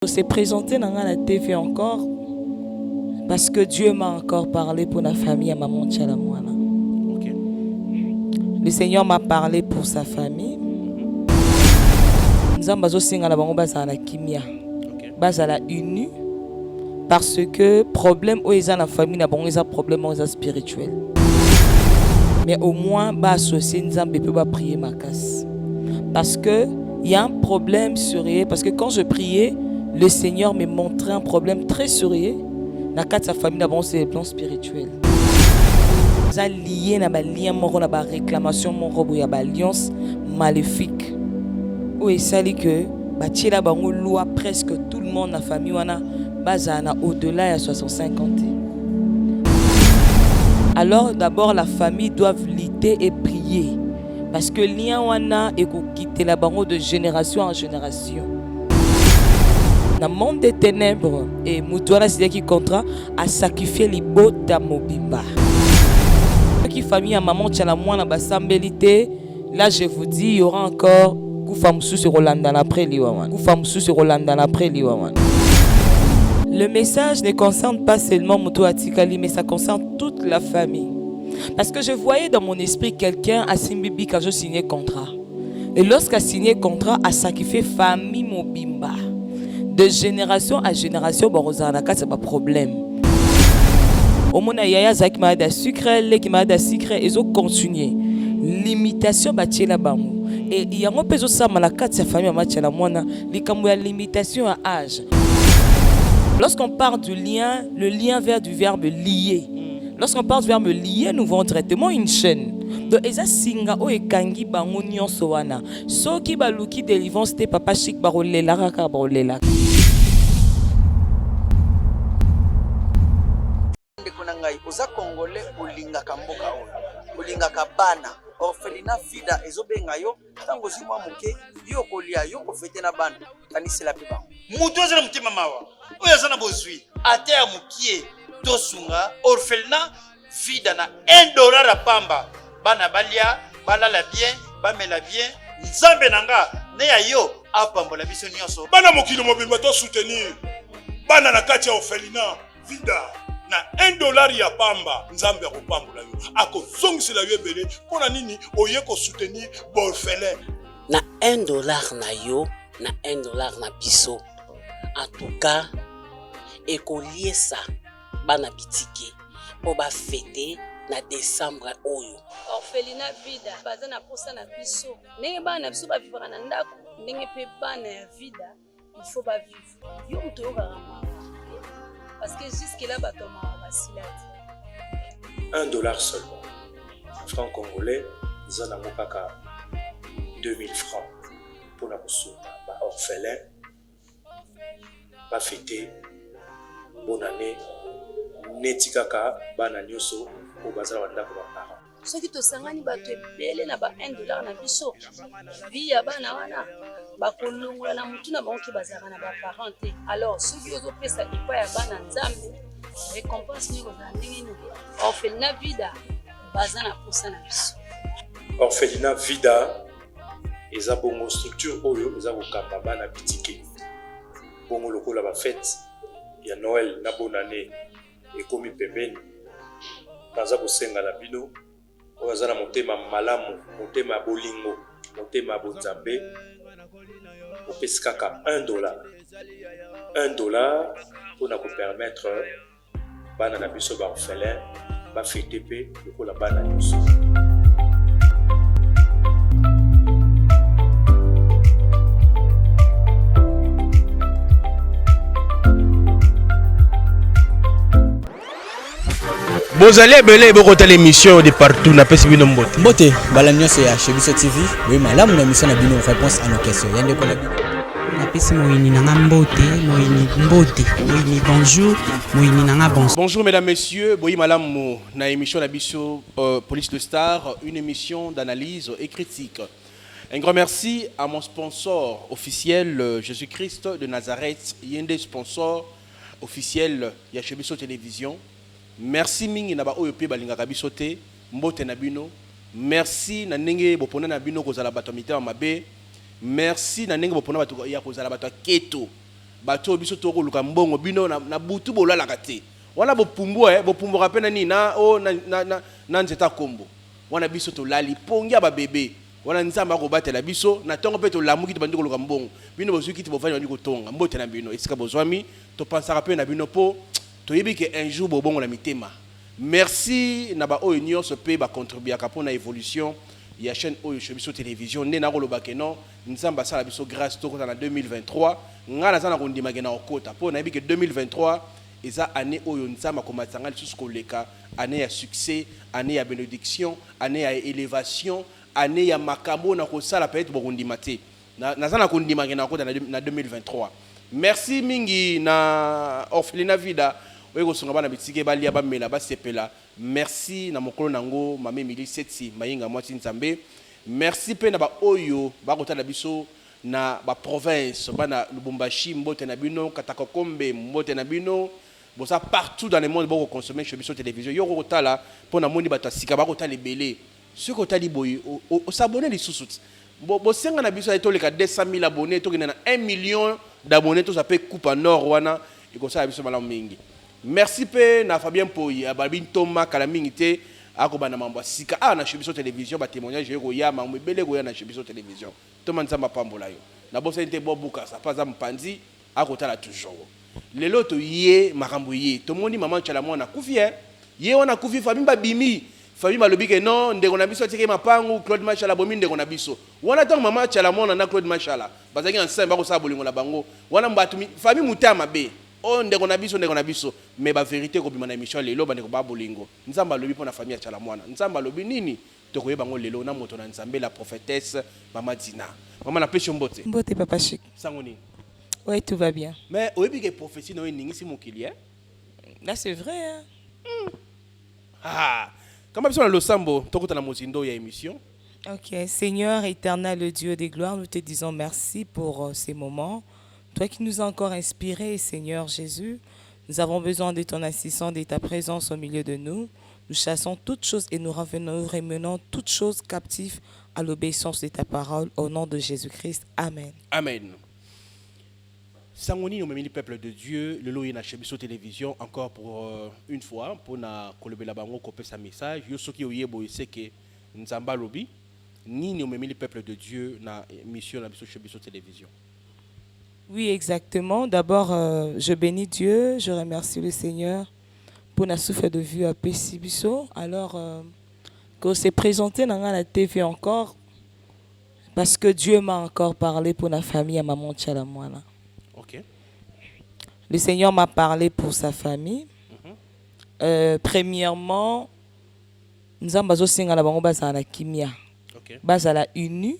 s'est présenté dans la TV encore parce que Dieu m'a encore parlé pour la famille à Maman Tchalamouana. Okay. Le Seigneur m'a parlé pour sa famille. Nous avons besoin de la kimia, de la uni, parce que problème où ils ont la famille, ils ont problème spirituel. Mais au moins, bah associer nous avons prier ma casse, parce que il y a un problème sérieux. Parce que quand je priais, le Seigneur me montrait un problème très sérieux. Dans sa famille, d'abord c'est le plan spirituel. Ça lié na ba lien moko na ba réclamation moko ya ba alliance maléfique. Où il s'agit que ba tiela bango loi presque tout le monde na famille wana bazana au-delà de 65 ans. Alors d'abord la famille doit lutter et prier parce que lien wana et quitter la bango de génération en génération. Dans le monde des ténèbres, et Moutouana c'est qui contrat à sacrifier les bota mobimba. Qui famille à maman Tchalamouana basambelité, là je vous dis il y aura encore Koufamsou sur Rolanda après Liwaman. Koufamsou sur Rolanda après Liwaman. Le message ne concerne pas seulement Moutou Atikali, mais ça concerne toute la famille. Parce que je voyais dans mon esprit quelqu'un à Simbibi quand je signais contrat. Et lorsqu'il signé contrat, a sacrifié famille mobimba. De génération à génération, c'est pas problème. Au monde yaya zaki malade à sucre, les qui malade à sucre, ils ont continué. Limitation bâtie là bas. Et il y a un peu de ça malaka de sa famille à match à la moine. Les camouya limitation à âge. Lorsqu'on parle du lien, le lien vers du verbe lier. Lorsqu'on parle du verbe lier, nous voyons directement une chaîne. Donc eza singa o ekangi bango nyonso wana. Soki baluki délivrance te papa chic barolela raka barolela. Oza congolais olinga kamboka oyo olinga kabana orphelina vida ezobenga yo tango zimwa muke yo kolia yo kofete na bana kanisela pe bango mutu azana mutima mawa oyo azana bozwi ate ya mukie tosunga orphelina vida na $1 apamba bana balia balala bien bamela bien nzambe nanga ne ya yo apambola biso nyonso bana mokili mobimba to soutenir bana na kati ya orphelina vida na $1 ya pamba nzambe akopambola yo akozongisela yo ebele mpona nini oye kosoutenir borphelin na $1 na yo na $1 na biso en tout cas ekoliesa bana bitike po bafete na décembre oyo orphelina vida baza na posa na biso ndenge bana na biso bavivaka na ndako ndenge mpe bana ya vida il faut bavivre yo moto oyokaka parce que jusque là batoma basilati $1 seulement franc congolais ils en ont kaka 2000 francs pour la kosunga ba orphelin ba fêter bonne année neti kaka bana nyonso o bazala bandako ba parents soki tosangani bato ebele na ba $1 na biso vi ya bana wana bakolongola na mutu na bango ke bazalaka na baparent te alors soki ozopesa epai ya bana nzambe récompense nini kozala ndenge nini orphelina vida baza na posa na biso orphelina vida eza bongo structure oyo eza kokamba bana bitike bongo lokola bafete ya Noël na bonne année ekomi pembeni naza kosenga na bino oyo aza na motema malamu motema ya bolingo motema ya bonzambe opesi kaka $1 mpona kopermettre bana na biso baorphelin bafete mpe lokola bana nyonso. Bozali ebele bokota l'émission de partout na pesi bino mbote. Mbote bala nyonso ya Chebiso TV. Oui malamu na mission na bino réponse à nos questions. Yande ko na bino. Na pesi moyini nanga mbote, moyini mbote, moyini bonjour, moyini nanga bonjour. Bonjour mesdames messieurs, boyi malamu na émission na biso Police de Star, une émission d'analyse et critique. Un grand merci à mon sponsor officiel Jésus-Christ de Nazareth, yende sponsor officiel ya Chebiso Télévision. Merci mingi na ba oyo pe balingaka biso te mbote na bino. Merci na ndenge bopona na bino kozala bato mitema mabe. Merci na ndenge bopona bato ya kozala bato keto. bato biso toko luka mbongo bino na butu bolala kate wana bopumbu bopumbu rapena ni na nzeta kombo wana biso to lali pongia ba bébé wana nzamba ko batela biso na tongo pe to lamuki to bandiko luka mbongo bino bozuki ti bovani bandiko tonga mbote na bino esika bozwami to pensaka pe na bino po to yebi ke un jour bobongo na mitema. Merci na ba oyo nyonso pe ba contribuer ka pona évolution ya chaîne oyo Chebiso télévision ne na koloba ke non nzamba sala biso grâce to kota na 2023 ngana zana kondima ke na okota pona yebi ke 2023 eza année oyo nzamba komatanga lisusu koleka année ya succès année ya bénédiction année ya élévation année ya makambo na kosala peut-être bokondima te na zana kondima ke na okota na 2023. Merci mingi na Orphelina Vida oyo songa bana bitike balia bamela basepela. Merci na mokolo nango mame Mili Setsi mayinga mwati nzambe. Merci pe na ba oyo bakotala biso na ba province bana Lubumbashi mbote na bino Katakokombe mbote na bino bosa partout dans le monde boko consommer Chebiso télévision yo kotala pona moni batasika bakotala ebele ce ko tali boy o s'abonner les sous-sous bo senga na biso etoleka 200,000 abonnés to na 1 million d'abonnés to ça peut coupe en or wana et comme ça biso malamu mingi. Merci pe na Fabien Poyi ababin Thomas Kalamingite akobana mambo sika na Chebiso télévision ba témoignage yo ya mambo ebele go ya na Chebiso télévision Thomas nzamba pambola yo na bosa inte bobuka sa pas ampanzi akotala toujours lelo to ye makambo ye to moni maman chala mwana kufi ye wana kufi famille babimi famille balobi ke non ndeko na biso tike mapangu Claude Machala bomi ndeko na biso wana tant maman chala mwana na Claude Machala bazaki ensemble bako sa bolingo na bango wana mbatu famille mutama be o ndeko na biso mais ba vérité ko bima na émission lelo bandeko ba bolingo nzamba lobi pona famille ya chala mwana nzamba lobi nini to koyeba ngo lelo na moto na nzambe la prophétesse mama Dina mama na pesho mbote papa chic sango nini. Oui, tout va bien. Mais au début, que prophétie non est si mon client. Là, c'est vrai. Hein? Ah, comment est-ce qu'on a le sambo? Toi, tu as la mozindo, il y a émission. Ok, Seigneur éternel, le Dieu des gloires, nous te disons merci pour ces moments. Toi qui nous as encore inspirés, Seigneur Jésus, nous avons besoin de ton assistance, de ta présence au milieu de nous. Nous chassons toutes choses et nous ramenons toutes choses captives à l'obéissance de ta parole au nom de Jésus-Christ. Amen. Amen. Sangoni, nous le peuple de Dieu, le loyer na Chebiso télévision encore pour une fois pour na kolobe la bango copier sa message. Yo soki oyebo c'est que nzamba lobi ni nous le peuple de Dieu na mission na Chebiso télévision. Oui, exactement. D'abord, je bénis Dieu, je remercie le Seigneur pour la souffle de vue à Pessibiso. Alors qu'on s'est présenté dans la TV encore parce que Dieu m'a encore parlé pour la famille à maman Tchalamouana. Okay. Le Seigneur m'a parlé pour sa famille. Premièrement, nous avons besoin de la kimia. Bazala uni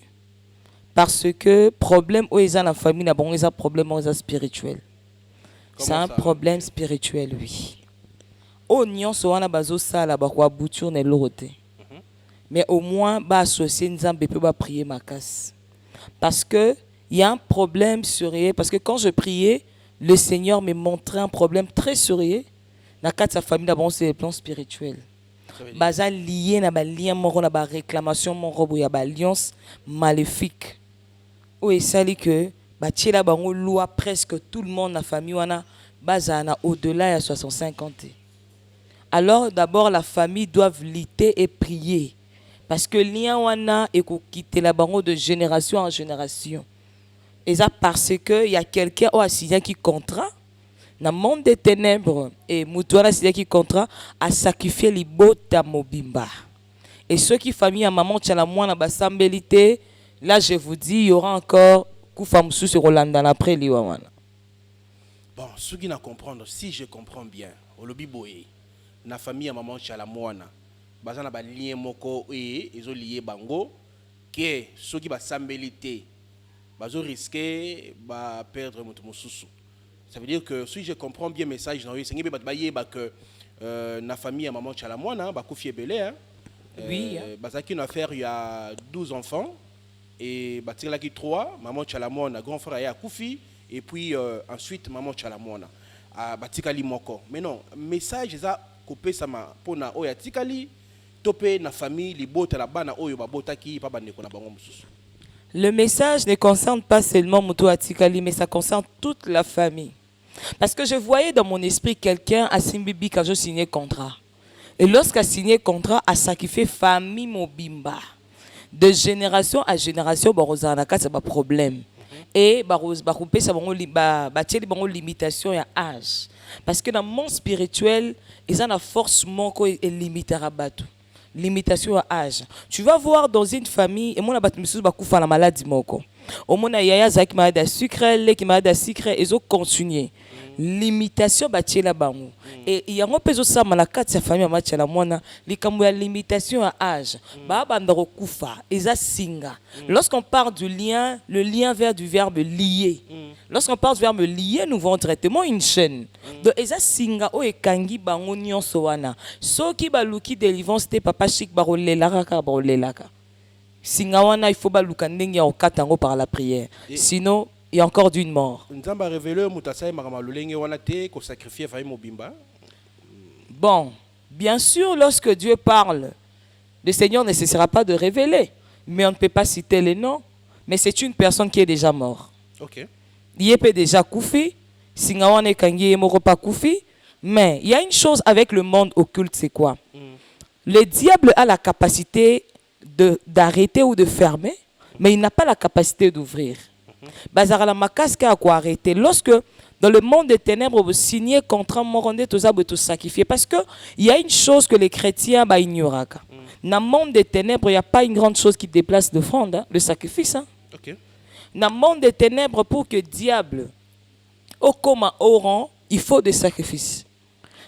parce que problème où ils ont la famille, ils ont problème spirituel. C'est un problème spirituel, oui. Oignon so wana bazo sala ba kwa bouture ne lorote. Mais au moins ba associer nzambe peut ba prier ma casse. Parce que il y a un problème sérieux parce que quand je priais, le Seigneur me montrait un problème très sérieux dans sa famille d'abord c'est le plan spirituel. Baza lié na ba lien moko na ba réclamation moko ya ba alliance maléfique. O esali que ba tiela bango loi presque tout le monde na famille wana baza na au-delà de 65 ans. Alors d'abord la famille doit lutter et prier parce que lien wana et ko quitter la bango de génération en génération. Et ça parce que il y a quelqu'un au assigné qui contrat dans le monde des ténèbres et Moutouana signé qui contrat à sacrifier les bota mobimba. Et ceux qui famille à maman Tchalamouana basambelité, là je vous dis il y aura encore Koufamsou sur Rolanda après liwawana. Bon, ceux qui n'ont comprendre, si je comprends bien, au lobby boye, na famille à maman Tchalamouana, bazana ba lien moko et ils ont lié bango que ceux qui basambelité bazo risquer ba perdre mon mosusu. Ça veut dire que si je comprends bien le message dans c'est que na famille à maman Tchalamouana ba koufi belé hein. Oui. Bazaki une affaire il y a 12 enfants et ba tira qui 3 maman Tchalamouana grand frère ya koufi et puis ensuite maman Tchalamouana a batikali moko. Mais non, message ça coupé ça ma pona oya tikali topé na famille li bota la bana oyo ba botaki pa bandeko na bango mosusu. Le message ne concerne pas seulement Moutou Atikali, mais ça concerne toute la famille. Parce que je voyais dans mon esprit quelqu'un à Simbibi quand je signais contrat. Et lorsqu'il a signé contrat, a sacrifié famille Mobimba. De génération à génération, Barozanaka, c'est un problème. Et Baroupé, ça va limitation et âge. Parce que dans le monde spirituel, ils ont la force et limité à Batou. Limitation à âge. Tu vas voir dans une famille, et moi, je vais la maladie. Au moins, il y a des malades à sucre, les qui malades à sucre, ils ont continué. Limitation batiela bango et il y a un peu de ça dans la carte sa famille match la mona les kamouya limitation à âge ba bandaro kufa eza singa. Lorsqu'on parle du lien, le lien vers du verbe lier, lorsqu'on parle du verbe lier, nous voyons directement une chaîne. Donc eza singa o ekangi bango nyonso wana soki baluki délivrance te papa chic barolelaka ka barolelaka singa wana il faut baluka ndenge ya okatango par la prière, sinon il y a encore d'une mort. Bon, bien sûr, lorsque Dieu parle, le Seigneur ne cessera pas de révéler. Mais on ne peut pas citer les noms. Mais c'est une personne qui est déjà morte. Ok. Il est déjà koufi. Singawane kangi moro pas koufi. Mais il y a une chose avec le monde occulte, c'est quoi? Le diable a la capacité d'arrêter ou de fermer, mais il n'a pas la capacité d'ouvrir. Bazara makaske a quoi arrêter. Lorsque dans le monde des ténèbres vous signez contrat morondé tous à tout sacrifier, parce que il y a une chose que les chrétiens ignorent. Dans le monde des ténèbres il n'y a pas une grande chose qui déplace l'offrande, hein, le sacrifice. Hein. Okay. Dans le monde des ténèbres pour que diable au coma au rang, il faut des sacrifices.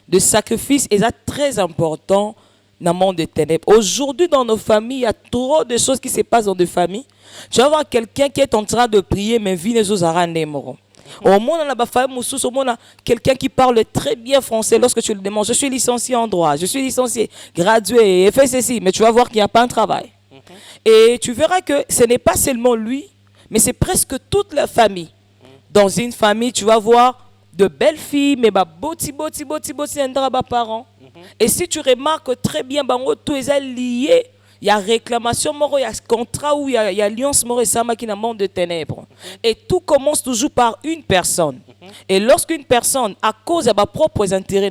Des sacrifices est très important dans le monde des ténèbres. Aujourd'hui, dans nos familles, il y a trop de choses qui se passent dans des familles. Tu vas voir quelqu'un qui est en train de prier, mais vit les autres moro. Au monde, on a quelqu'un qui parle très bien français. Lorsque tu le demandes, je suis licencié en droit, je suis licencié, gradué, fait ceci, mais tu vas voir qu'il n'y a pas un travail. Et tu verras que ce n'est pas seulement lui, mais c'est presque toute la famille. Dans une famille, tu vas voir de belles filles, mais boti parents. Et si tu remarques très bien, tout est lié. Il y a réclamation, il y a contrat ou il y a alliance qui est dans le monde de ténèbres. Et tout commence toujours par une personne. Et lorsqu'une personne, à cause de ses propres intérêts,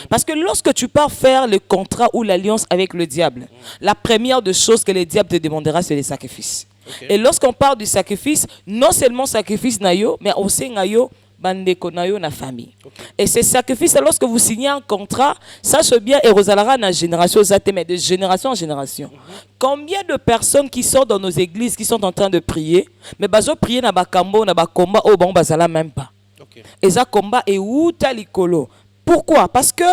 parce que lorsque tu pars faire le contrat ou l'alliance avec le diable, la première des choses que le diable te demandera, c'est les sacrifices. Okay. Et lorsqu'on parle du sacrifice, non seulement sacrifice nayo, mais aussi nayo bandeko nayo na famille. Okay. Et ces sacrifices, lorsque vous signez un contrat, sache bien, et Rosalara na génération mais de génération en génération. Combien de personnes qui sont dans nos églises, qui sont en train de prier, mais bazo prier na bakambo, na bakomba, oh bon bazala même pas. Okay. Et ça combat est outa likolo. Pourquoi? Parce que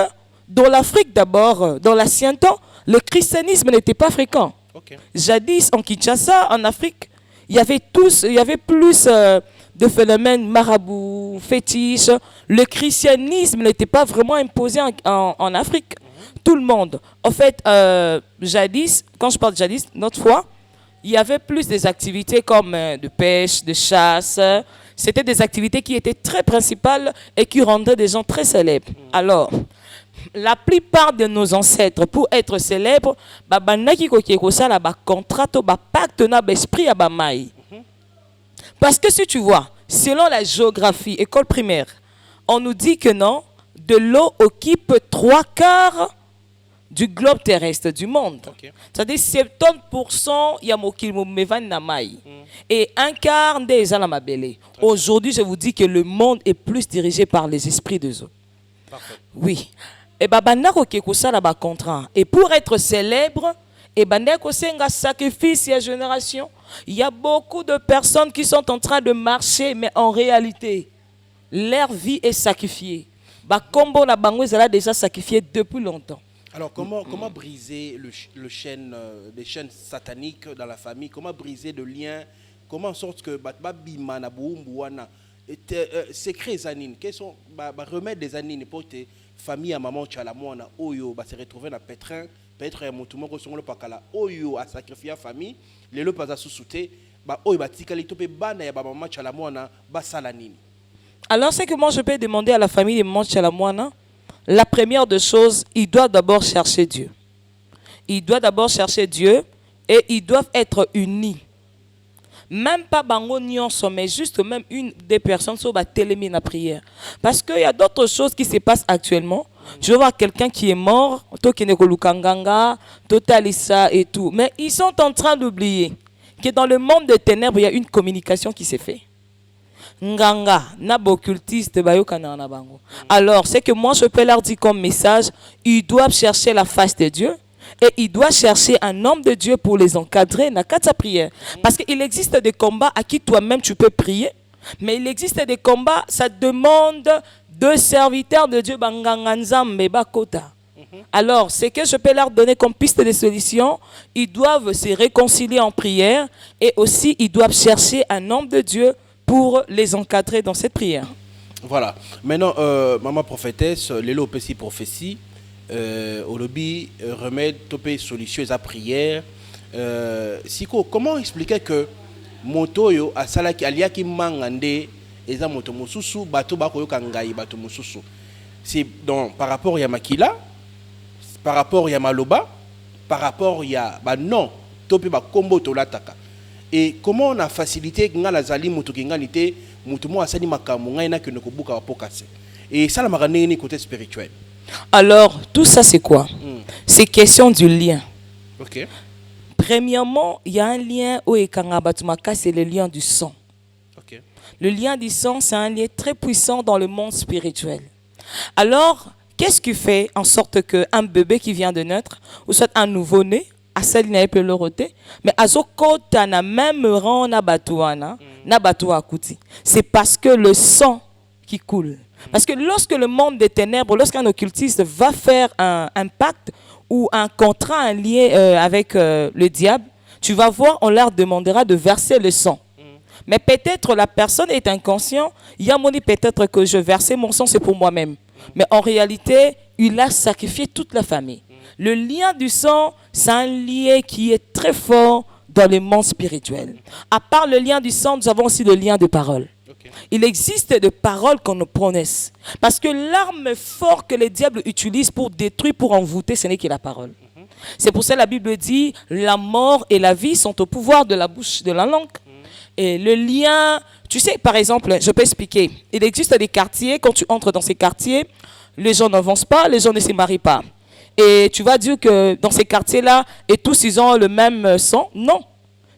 dans l'Afrique d'abord, dans l'ancien temps, le christianisme n'était pas fréquent. Okay. Jadis, en Kinshasa, en Afrique, il y avait plus de phénomènes marabout, fétiches. Le christianisme n'était pas vraiment imposé en Afrique. Tout le monde. En fait, jadis, quand je parle de jadis, notre fois, il y avait plus des activités comme de pêche, de chasse. C'était des activités qui étaient très principales et qui rendaient des gens très célèbres. Alors, la plupart de nos ancêtres, pour être célèbres, parce que si tu vois, selon la géographie, école primaire, on nous dit que non, de l'eau occupe 3/4 du globe terrestre, du monde. Okay. C'est-à-dire 70% il y a et 1/4 des alamabele. Aujourd'hui, je vous dis que le monde est plus dirigé par les esprits des eaux. Oui. Et pour être célèbre, et sacrifice et génération, il y a beaucoup de personnes qui sont en train de marcher, mais en réalité, leur vie est sacrifiée. Combo la bango est déjà sacrifié depuis longtemps. Alors comment briser les chaînes sataniques dans la famille? Comment briser le lien? Comment en sorte que bima na buumbuana secret zanine? Quels sont remèdes des anines pour tes famille à maman chalamona oyo se retrouver dans pétrin peut-être un montumo ko songolo pakala oyo a sacrifier famille les le pas à sous-souter oyo batikali to pe bana ya maman chalamona basala nini. Alors c'est que moi je peux demander à la famille de maman chalamona, la première des choses, ils doivent d'abord chercher Dieu. Ils doivent d'abord chercher Dieu et ils doivent être unis. Même pas bango nyonso, mais juste même une des personnes sur la télémine la prière. Parce qu'il y a d'autres choses qui se passent actuellement. Je vois quelqu'un qui est mort, Tokineko Totalisa et tout. Mais ils sont en train d'oublier que dans le monde des ténèbres, il y a une communication qui s'est faite. Nganga, naboccultiste, bayokana na bango. Alors, c'est que moi je peux leur dire comme message, ils doivent chercher la face de Dieu. Et il doit chercher un homme de Dieu pour les encadrer dans sa prière. Parce qu'il existe des combats à qui toi-même tu peux prier. Mais il existe des combats, ça demande de serviteurs de Dieu. Alors, c'est que je peux leur donner comme piste de solution. Ils doivent se réconcilier en prière. Et aussi, ils doivent chercher un homme de Dieu pour les encadrer dans cette prière. Voilà. Maintenant, maman prophétesse, l'élo petit prophétie. Au lobby remède topé solution à prière siko comment expliquer que motoyo asala ki aliaki mangande eza moto mususu bato bako yokangai bato mususu c'est donc par rapport ya makila par rapport ya maloba par rapport ya ba non topé ba kombo to lataka et comment on a facilité ngala zali moto kinganité moto mo asali makamu ngai na keno kobuka apokase et ça la maranene côté spirituel. Alors, tout ça, c'est quoi? C'est question du lien. Ok. Premièrement, il y a un lien au Ekangabatumaka, c'est le lien du sang. Ok. Le lien du sang, c'est un lien très puissant dans le monde spirituel. Alors, qu'est-ce qui fait en sorte qu'un bébé qui vient de naître, ou soit un nouveau-né, mais azokota na même rang na batouana, na batou akuti. C'est parce que le sang qui coule. Parce que lorsque le monde des ténèbres, lorsqu'un occultiste va faire un pacte ou un contrat, un lien avec le diable, tu vas voir, on leur demandera de verser le sang. Mais peut-être la personne est inconsciente, il y a mon dit peut-être que je versais mon sang, c'est pour moi-même. Mais en réalité, il a sacrifié toute la famille. Le lien du sang, c'est un lien qui est très fort dans le monde spirituel. À part le lien du sang, nous avons aussi le lien de parole. Okay. Il existe des paroles qu'on nous prononce. Parce que l'arme forte que le diable utilise pour détruire, pour envoûter, ce n'est que la parole. C'est pour ça que la Bible dit, la mort et la vie sont au pouvoir de la bouche, de la langue. Et le lien, tu sais, par exemple, je peux expliquer. Il existe des quartiers, quand tu entres dans ces quartiers, les gens n'avancent pas, les gens ne se marient pas. Et tu vas dire que dans ces quartiers-là, et tous ils ont le même sang. Non.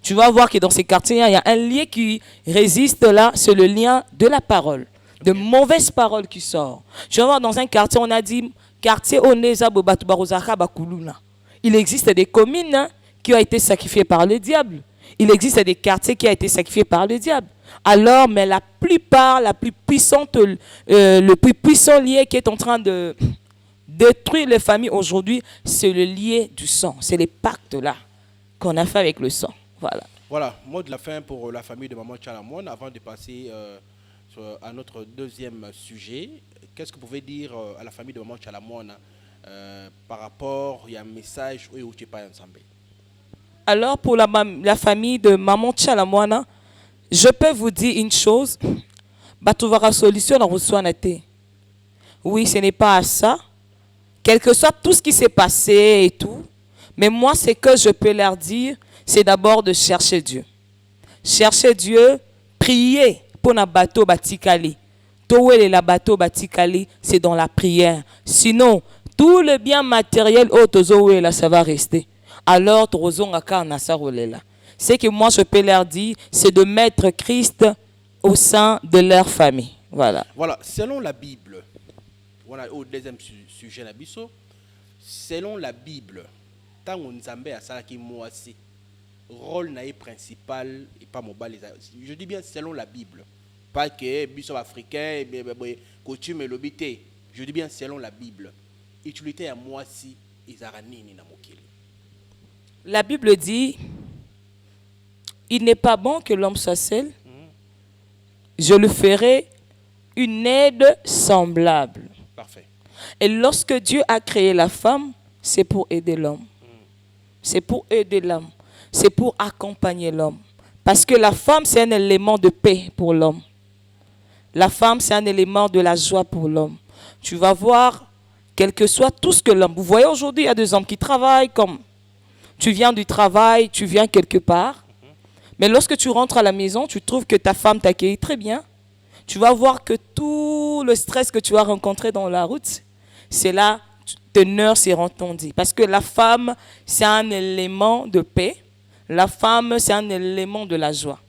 Tu vas voir que dans ces quartiers-là, il y a un lien qui résiste là, c'est le lien de la parole. De mauvaises paroles qui sortent. Tu vas voir dans un quartier, on a dit, quartier Oneza Bobatubarozaka Bakuluna. Il existe des communes qui ont été sacrifiées par le diable. Il existe des quartiers qui ont été sacrifiés par le diable. Alors, mais la plupart, la plus puissante, le plus puissant lien qui est en train de détruire les familles aujourd'hui, c'est le lien du sang. C'est les pactes là qu'on a fait avec le sang. Voilà. Voilà, mot de la fin pour la famille de Maman Tchalamouane. Avant de passer à notre deuxième sujet, qu'est-ce que vous pouvez dire à la famille de Maman Tchalamouane par rapport à un message où vous n'êtes pas ensemble? Alors, pour la famille de Maman Tchalamouane, je peux vous dire une chose. Batuvara solution dans Roussoanate. Oui, ce n'est pas à ça. Quel que soit tout ce qui s'est passé et tout. Mais moi, ce que je peux leur dire, c'est d'abord de chercher Dieu. Chercher Dieu, prier pour na bateau batikali. Towele la bateau batikali, c'est dans la prière. Sinon, tout le bien matériel là, ça va rester. Alors, ce que moi je peux leur dire, c'est de mettre Christ au sein de leur famille. Voilà. Voilà, selon la Bible, voilà au deuxième sujet la biso. Selon la Bible, tant on Nzambe a ça qui moi aussi. Rôle naïf principal et pas mobile. Je dis bien selon la Bible. Pas que biso africain, coutume et l'obité. Je dis bien selon la Bible. Utilité à moi si Isaranini na mokili. La Bible dit, il n'est pas bon que l'homme soit seul. Je lui ferai une aide semblable. Parfait. Et lorsque Dieu a créé la femme, c'est pour aider l'homme. C'est pour aider l'homme. C'est pour accompagner l'homme. Parce que la femme, c'est un élément de paix pour l'homme. La femme, c'est un élément de la joie pour l'homme. Tu vas voir, quel que soit tout ce que l'homme... Vous voyez aujourd'hui, il y a des hommes qui travaillent comme... Tu viens du travail, tu viens quelque part. Mais lorsque tu rentres à la maison, tu trouves que ta femme t'accueille très bien. Tu vas voir que tout le stress que tu as rencontré dans la route, c'est là, teneur s'est entendu. Parce que la femme, c'est un élément de paix. La femme, c'est un élément de la joie.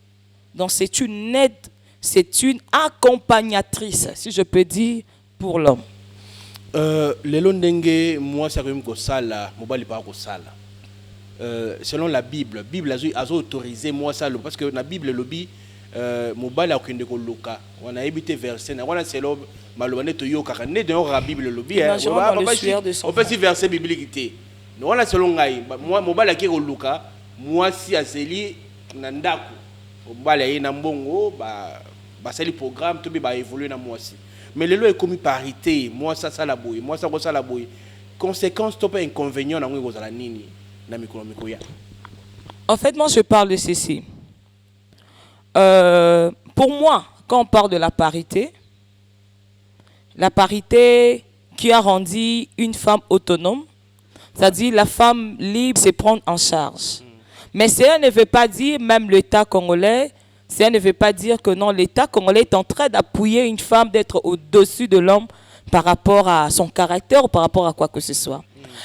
Donc c'est une aide, c'est une accompagnatrice, si je peux dire, pour l'homme. Lelo ndenge moi ça comme ko sala mobali pas ko sala selon la Bible a autorisé moi ça parce que la Bible lobby mobali akende ko luka on a évité verset na wana selo malobane to yoka ne de la Bible lobby on fait si verset biblique té wana selon ngai moi mobali akiko luka moi si azeli na ndako mobali ayi na mbongo ba sali programme to bi ba évoluer na moi si. Mais le lot est commis parité, moi ça la bouille, moi ça la bouille. Conséquence, tu pas inconvénient dans la nini, dans mikoya. En fait, moi je parle de ceci. Pour moi, quand on parle de la parité qui a rendu une femme autonome, c'est-à-dire la femme libre, c'est prendre en charge. Mais cela ne veut pas dire, même l'État congolais, ça ne veut pas dire que non, l'État congolais est en train d'appuyer une femme d'être au-dessus de l'homme par rapport à son caractère ou par rapport à quoi que ce soit.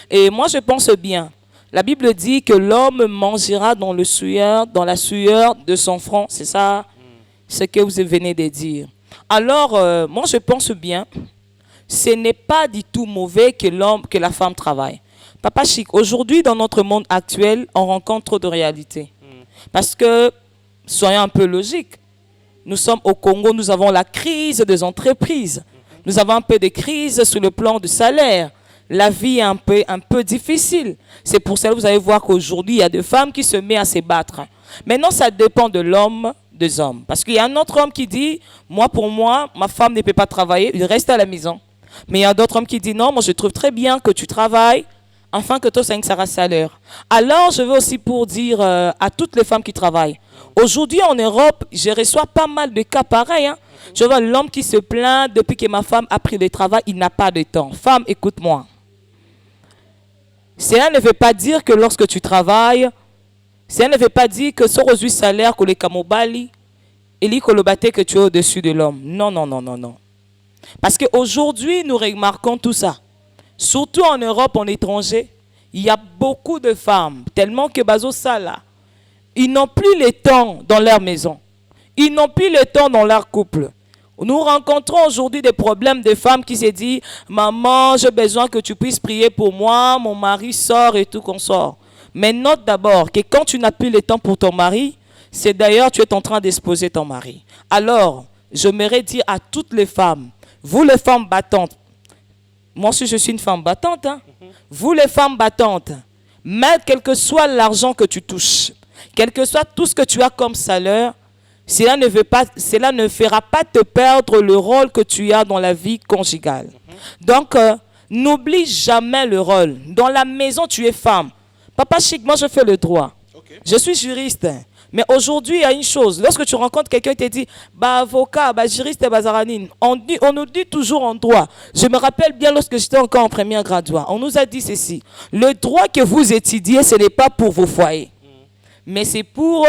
Et moi, je pense bien. La Bible dit que l'homme mangera dans la sueur de son front. C'est ça ce que vous venez de dire. Alors, moi, je pense bien. Ce n'est pas du tout mauvais que la femme travaille. Papa Chic, aujourd'hui, dans notre monde actuel, on rencontre trop de réalités. Parce que soyons un peu logiques. Nous sommes au Congo, nous avons la crise des entreprises. Nous avons un peu de crise sur le plan du salaire. La vie est un peu difficile. C'est pour ça que vous allez voir qu'aujourd'hui, il y a des femmes qui se mettent à se battre. Maintenant, ça dépend de l'homme, des hommes. Parce qu'il y a un autre homme qui dit, pour moi, ma femme ne peut pas travailler, il reste à la maison. Mais il y a d'autres hommes qui disent, non, moi je trouve très bien que tu travailles, afin que toi, ça sera salaire. Alors, je veux aussi pour dire à toutes les femmes qui travaillent, aujourd'hui, en Europe, je reçois pas mal de cas pareils. Je vois l'homme qui se plaint depuis que ma femme a pris le travail, il n'a pas de temps. Femme, écoute-moi. Cela ne veut pas dire que lorsque tu travailles, cela ne veut pas dire que ce reçu salaire que les kamobali et les kolobaté que tu es au-dessus de l'homme. Non, non, non, non, non. Parce qu'aujourd'hui, nous remarquons tout ça. Surtout en Europe, en étranger, il y a beaucoup de femmes, tellement que Bazo Sala, ils n'ont plus le temps dans leur maison. Ils n'ont plus le temps dans leur couple. Nous rencontrons aujourd'hui des problèmes de femmes qui se disent « Maman, j'ai besoin que tu puisses prier pour moi, mon mari sort et tout qu'on sort. » Mais note d'abord que quand tu n'as plus le temps pour ton mari, c'est d'ailleurs tu es en train d'exposer ton mari. Alors, j'aimerais dire à toutes les femmes, vous les femmes battantes, moi aussi je suis une femme battante, vous les femmes battantes, même quel que soit l'argent que tu touches, quel que soit tout ce que tu as comme salaire, cela ne fera pas te perdre le rôle que tu as dans la vie conjugale. Donc, n'oublie jamais le rôle. Dans la maison, tu es femme. Papa Chic, moi je fais le droit. Okay. Je suis juriste. Mais aujourd'hui, il y a une chose. Lorsque tu rencontres quelqu'un qui te dit avocat, juriste et bazaranine, on nous dit toujours en droit. Je me rappelle bien lorsque j'étais encore en première graduat, on nous a dit ceci. Le droit que vous étudiez, ce n'est pas pour vos foyers. Mais c'est pour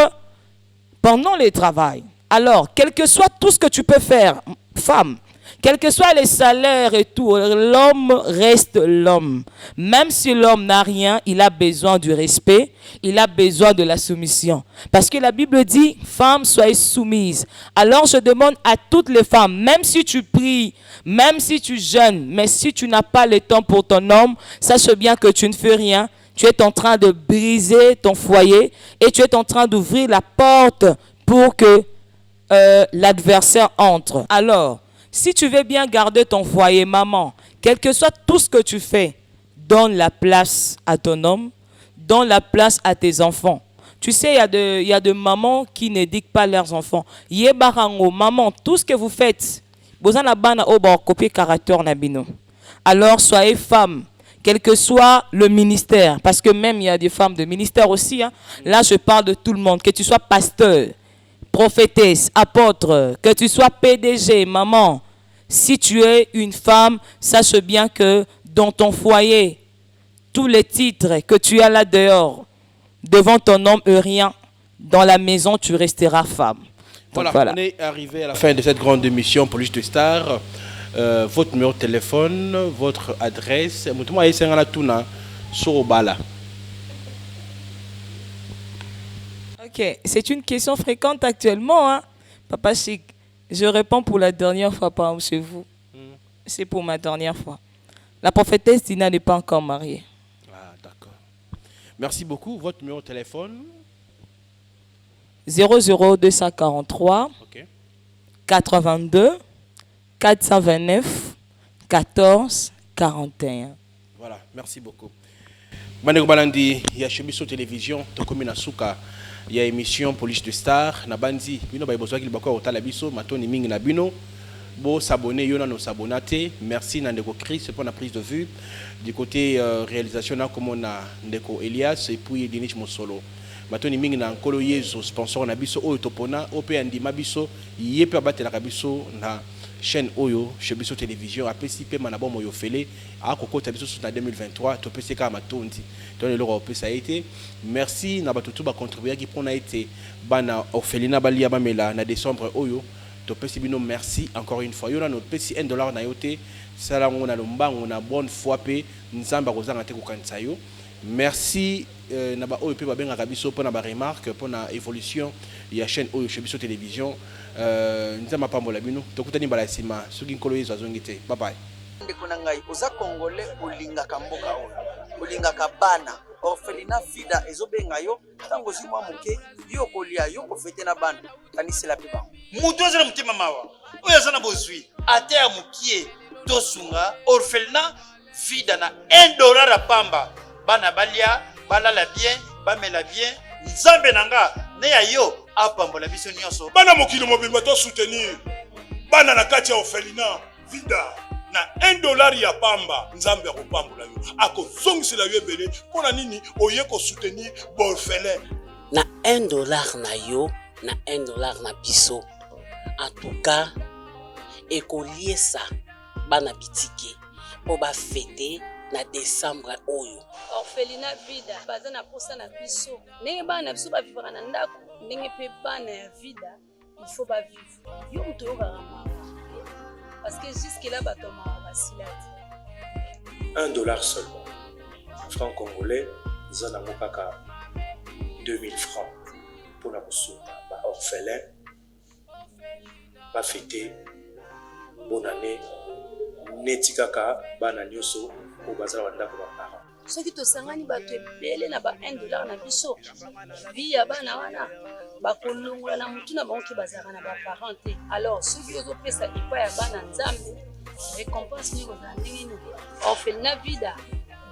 pendant le travail. Alors, quel que soit tout ce que tu peux faire, femme, quels que soient les salaires et tout, l'homme reste l'homme. Même si l'homme n'a rien, il a besoin du respect, il a besoin de la soumission. Parce que la Bible dit, femme, soyez soumise. Alors je demande à toutes les femmes, même si tu pries, même si tu jeûnes, mais si tu n'as pas le temps pour ton homme, sache bien que tu ne fais rien. Tu es en train de briser ton foyer et tu es en train d'ouvrir la porte pour que l'adversaire entre. Alors, si tu veux bien garder ton foyer, maman, quel que soit tout ce que tu fais, donne la place à ton homme, donne la place à tes enfants. Tu sais, il y a des mamans qui n'éduquent pas leurs enfants. Yébarango, maman, tout ce que vous faites, vous en avez copier caractère nabino. Alors, soyez femme, quel que soit le ministère, parce que même il y a des femmes de ministère aussi. Là, je parle de tout le monde, que tu sois pasteur, prophétesse, apôtre, que tu sois PDG, maman. Si tu es une femme, sache bien que dans ton foyer, tous les titres que tu as là dehors, devant ton homme, rien. dans la maison, tu resteras femme. Donc, Voilà, on est arrivé à la fin de cette grande émission Police de Star. Votre numéro de téléphone, votre adresse. Ok, c'est une question fréquente actuellement, hein? Papa Chic. Je réponds pour la dernière fois, pas chez vous. C'est pour ma dernière fois. La prophétesse Dina n'est pas encore mariée. Ah, d'accord. Merci beaucoup. Votre numéro de téléphone? 00243 82 429 14 41. Voilà, merci beaucoup. Bandeko Balandi, il y a chez Bisso Télévision, Tokomi Nasuka, il y a émission Police de Star, Nabandi, Bino Baibozwa qui bako otala biso, Matoni Ming na Bino, Bo s'abonner, Yona no s'abonate. Merci Nandeko Chris pour la prise de vue. Du côté réalisation, comme on a Ndeko Elias et puis Dinich Mosolo. Matoni Ming na Nkolo Yezo, sponsor na biso, Oyo Topona, Ope Andi Mabiso, Yepe Abatela Kabiso na chaîne Oyo, chez Bisso Télévision, APCP Manabo Moyo Fele, à Kokota Bisso en 2023, Topé Kama Matondi, dans le Loro ça a été. Merci, Nabatutu ba contribuer qui prend a été, Bana Orphelina Balia Bamela, na décembre Oyo, Topé Sibino, merci encore une fois. Yona notre petit $1 na yote, Salamon na Lomba, on a bonne foi pe, Nzamba Rosanga Teko Kansayo. Merci. Naba Oyo pe ba benga Kabiso pour na ba remarque, pour na évolution, il y a chaîne Oyo chez Bisso Télévision. Nzamba pambola bino tokutani bala sima soki nkolo yezo azongite. Bye bye. Ndeko na ngai oza congolais olingaka mboka oyo olingaka bana orphelinat FIDA ezobenga yo ntango ozwi mwa moke yo kolia yo kofete na bana kanisela mpe bango mutu aza na motema mawa oyo aza na bozwi ate ya mokie tosunga orphelinat FIDA na $1 ya pamba bana balia balala bien bamela bien nzambe na nga ne ya yo apambola biso nyonso bana mokili mobimba to soutenir bana na kati ya orphelinat FIDA na $1 ya pamba nzambe akopambola yo akozongisela yo ebele mpona nini oye kosoutenir baorphelin na $1 na yo na $1 na biso en tout cas ekoliesa bana bitike po bafete na décembre oyo orphelinat FIDA baza na posa na biso ndenge bana na biso bavivaka na ndako ndenge mpe bana ya FIDA il faut bavivre yo moto oyokaka mawa parce que jusque là bato mawa basila te $1 seulement franc congolais eza nango kaka 2000 francs mpona kosunga baorphelin bafete bonne année neti kaka bana nyonso oyo bazala bandako baparent soki tosangani bato ebele na ba $1 na biso vi ya bana wana bakolongola na mutu na bango ke bazalaka na baparent te alors soki ozopesa epai ya bana nzambe récompense nini kozala ndenge nini orphelinat FIDA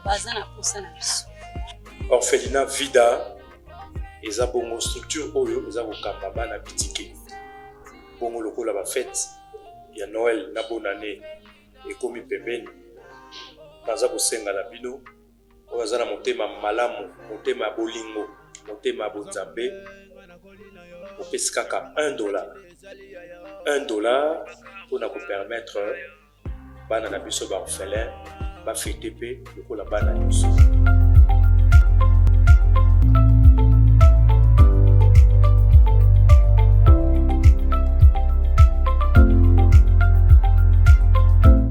baza na posa na biso orphelinat FIDA eza bongo structure oyo eza kokamba bana bitike bongo lokola bafete ya Noël na bonne année ekomi pembeni naza kosenga na bino oyo aza na motema malamu motema ya bolingo motema ya bonzambe opesi kaka $1 mpona kopermettre bana na biso baorphelin bafete mpe lokola bana nyonso